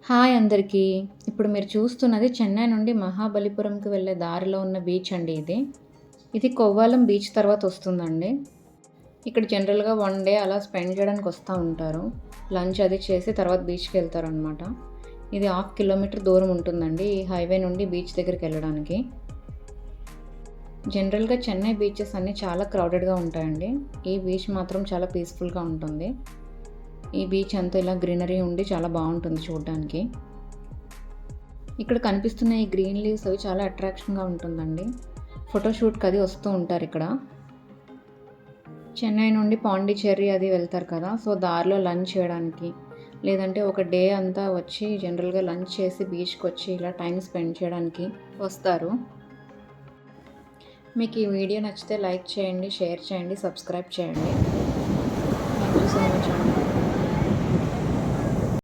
Hi అందరికీ. ఇప్పుడు మీరు చూస్తున్నది చెన్నై నుండి మహాబలిపురంకి వెళ్ళే దారిలో ఉన్న బీచ్ అండి ఇది. ఇది కొవ్వాలం బీచ్ తర్వాత వస్తుందండి. ఇక్కడ జనరల్‌గా 1 డే అలా స్పెండ్ చేయడానికి వస్తా ఉంటారు. లంచ్ అది చేసి తర్వాత బీచ్‌కి వెళ్తారనమాట. ఇది హాఫ్ కిలోమీటర్ దూరం ఉంటుందండి ఈ హైవే నుండి బీచ్ దగ్గరికెళ్ళడానికి. జనరల్‌గా చెన్నై బీచెస్ అన్నీ చాలా క్రౌడెడ్‌గా ఉంటాయండి. ఈ బీచ్ మాత్రం చాలా పీస్‌ఫుల్‌గా ఉంటుంది. ఈ బీచ్ అంతా ఇలా గ్రీనరీ ఉండి చాలా బాగుంటుంది చూడడానికి. ఇక్కడ కనిపిస్తున్న ఈ గ్రీన్ లీవ్స్ అవి చాలా అట్రాక్షన్‌గా ఉంటుందండి. ఫోటోషూట్‌కి అది వస్తూ ఉంటారు ఇక్కడ. చెన్నై నుండి పాండిచ్చేరి అది వెళ్తారు కదా! సో, దారిలో లంచ్ చేయడానికి, లేదంటే ఒక డే అంతా వచ్చి జనరల్‌గా లంచ్ చేసి బీచ్‌కొచ్చి ఇలా టైం స్పెండ్ చేయడానికి వస్తారు. మీకు ఈ వీడియో నచ్చితే లైక్ చేయండి, షేర్ చేయండి, సబ్స్క్రైబ్ చేయండి. థాంక్ యూ సో మచ్ అండి.